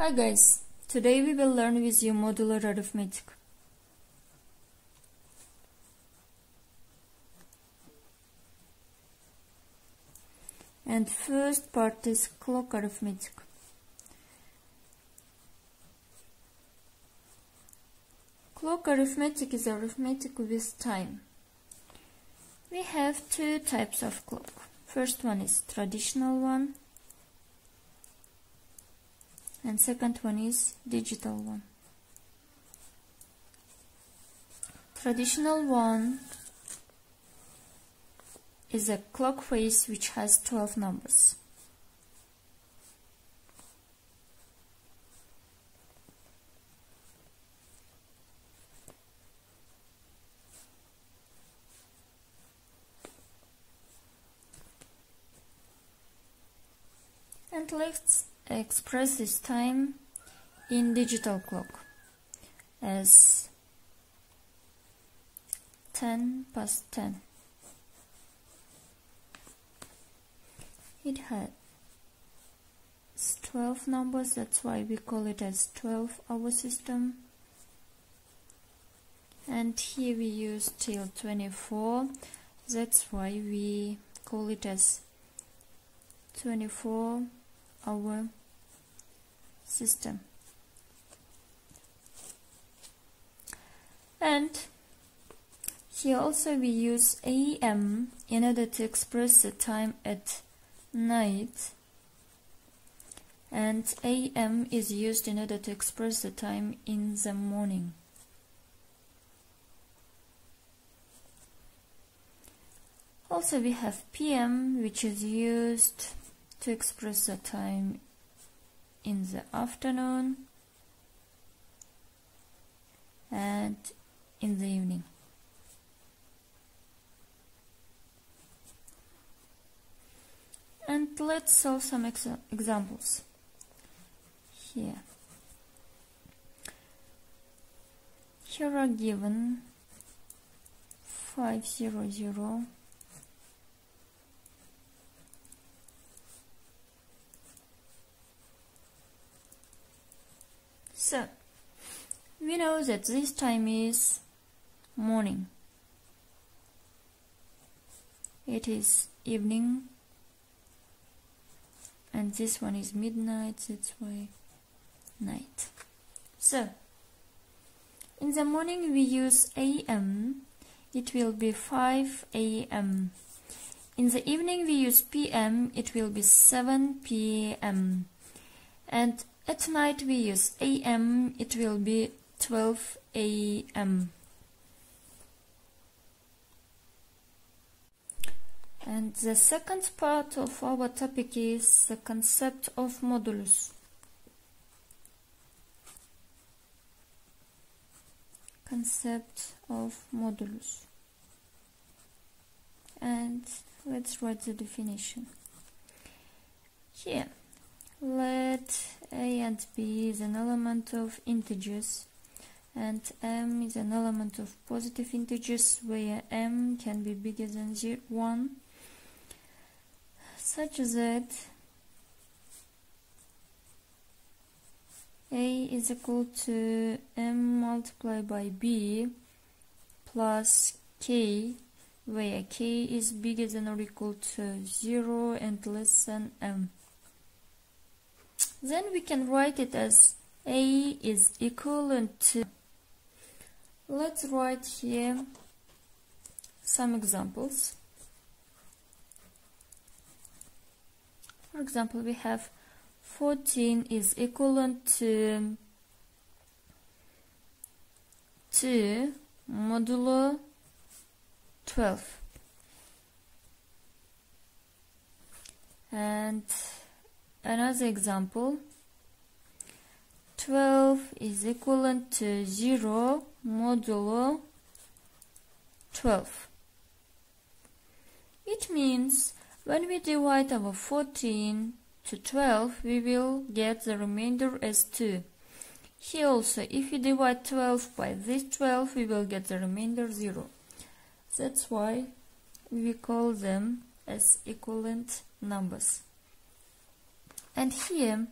Hi guys, today we will learn with you modular arithmetic. And first part is clock arithmetic. Clock arithmetic is arithmetic with time. We have two types of clock. First one is traditional one. And second one is digital one. Traditional one is a clock face which has 12 numbers. And let's express this time in digital clock as 10 past 10. It has 12 numbers, that's why we call it as 12-hour system. And here we use till 24, that's why we call it as 24-hour system. And here also we use AM in order to express the time at night, and AM is used in order to express the time in the morning. Also we have PM, which is used to express the time in the afternoon and in the evening. And let's solve some examples. Here are given 500. So, we know that this time is morning. It is evening. And this one is midnight, that's why night. So, in the morning we use AM. It will be 5 AM. In the evening we use PM. It will be 7 PM. And at night we use AM, it will be 12 AM. And the second part of our topic is the concept of modulus. Concept of modulus. And let's write the definition. Here, let A and B is an element of integers and M is an element of positive integers where M can be bigger than 1, such that A is equal to M multiplied by B plus K, where K is bigger than or equal to 0 and less than M. Then we can write it as A is equivalent to. Let's write here some examples. For example, we have 14 is equivalent to 2 modulo 12. And another example, 12 is equivalent to 0 modulo 12. It means when we divide our 14 to 12, we will get the remainder as 2. Here also, if we divide 12 by this 12, we will get the remainder 0. That's why we call them as equivalent numbers. And here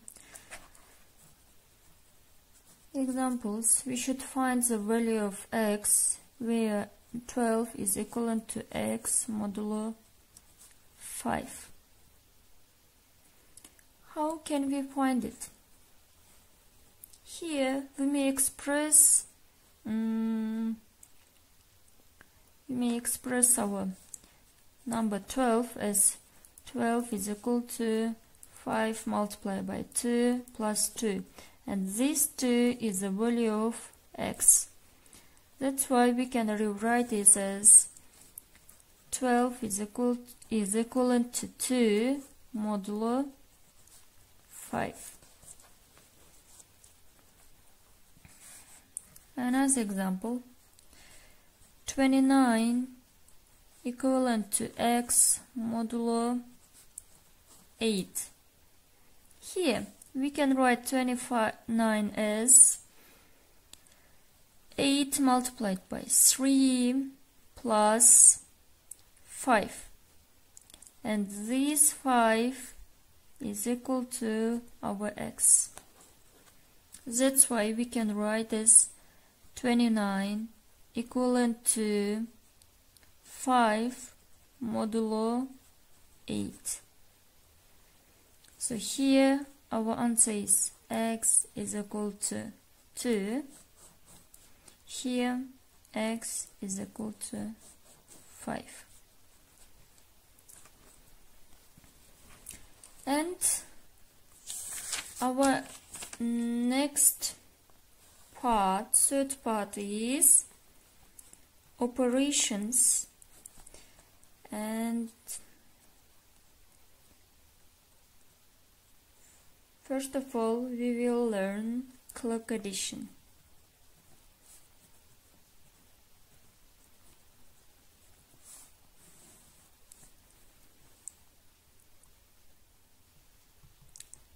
Examples, we should find the value of x where 12 is equivalent to x modulo 5. How can we find it? Here we may express our number 12 as 12 is equal to 5 multiplied by 2 plus 2, and this 2 is the value of x. That's why we can rewrite this as 12 is equivalent to 2 modulo 5. Another example, 29 equivalent to x modulo 8. Here we can write 29 as 8 multiplied by 3 plus 5, and this 5 is equal to our x. That's why we can write as 29 equivalent to 5 modulo 8. So here our answer is x is equal to 2. Here x is equal to 5. And our next part, third part, is operations, and first of all we will learn clock addition.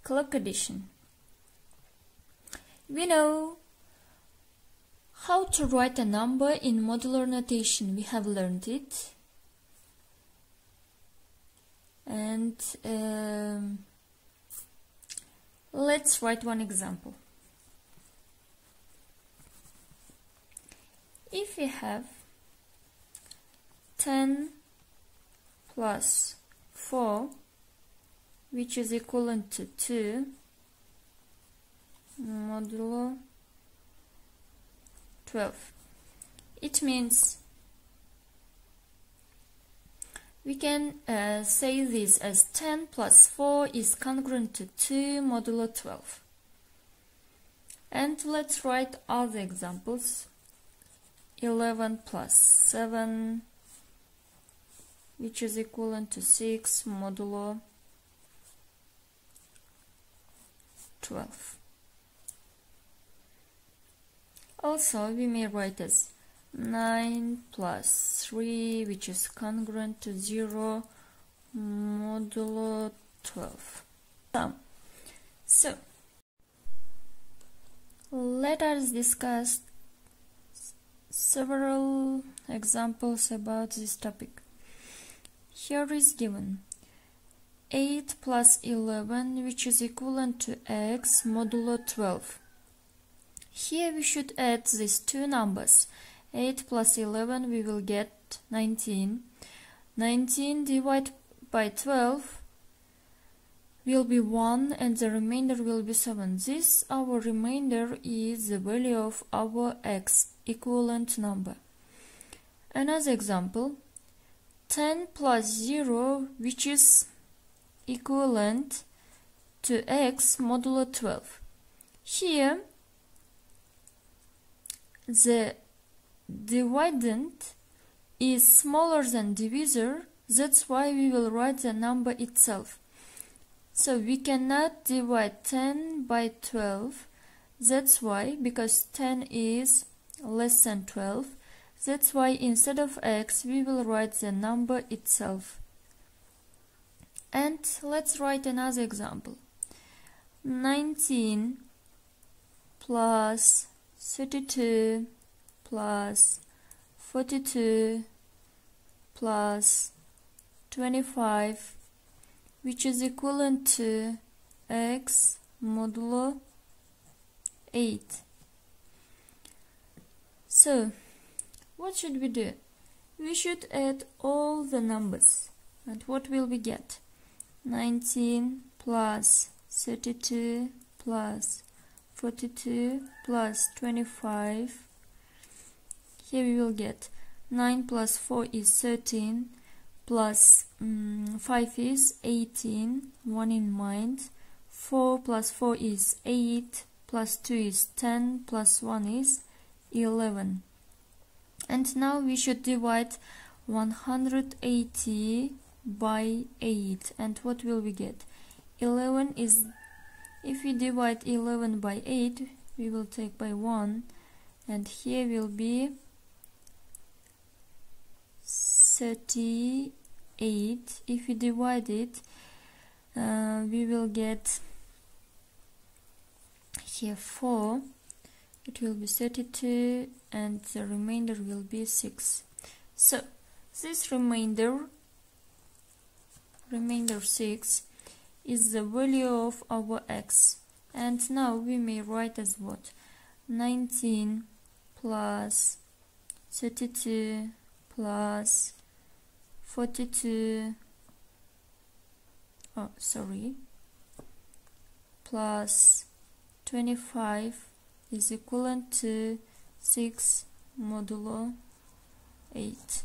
Clock addition. We know how to write a number in modular notation. We have learned it. And let's write one example. If we have 10 plus 4, which is equivalent to 2 modulo 12. It means we can say this as 10 plus 4 is congruent to 2 modulo 12. And let's write other examples. 11 plus 7, which is equivalent to 6 modulo 12. Also, we may write as 9 plus 3, which is congruent to 0 modulo 12. So, let us discuss several examples about this topic. Here is given 8 plus 11, which is equivalent to x modulo 12. Here we should add these two numbers. 8 plus 11, we will get 19. 19 divided by 12 will be 1, and the remainder will be 7. This, our remainder, is the value of our x equivalent number. Another example, 10 plus 0, which is equivalent to x modulo 12. Here the dividend is smaller than divisor, that's why we will write the number itself. So we cannot divide 10 by 12, that's why, because 10 is less than 12, that's why instead of x we will write the number itself. And let's write another example. 19 plus 32 plus 42 plus 25, which is equivalent to x modulo 8. So what should we do? We should add all the numbers. And what will we get? 19 plus 32 plus 42 plus 25. Here we will get 9 plus 4 is 13 plus 5 is 18, 1 in mind. 4 plus 4 is 8 plus 2 is 10 plus 1 is 11. And now we should divide 180 by 8. And what will we get? 11 is, if we divide 11 by 8, we will take by 1. And here will be 38. If we divide it, we will get here 4. It will be 32 and the remainder will be 6. So this remainder 6 is the value of our x. And now we may write as what? 19 plus 32 plus 42 plus 25 is equivalent to 6 modulo 8.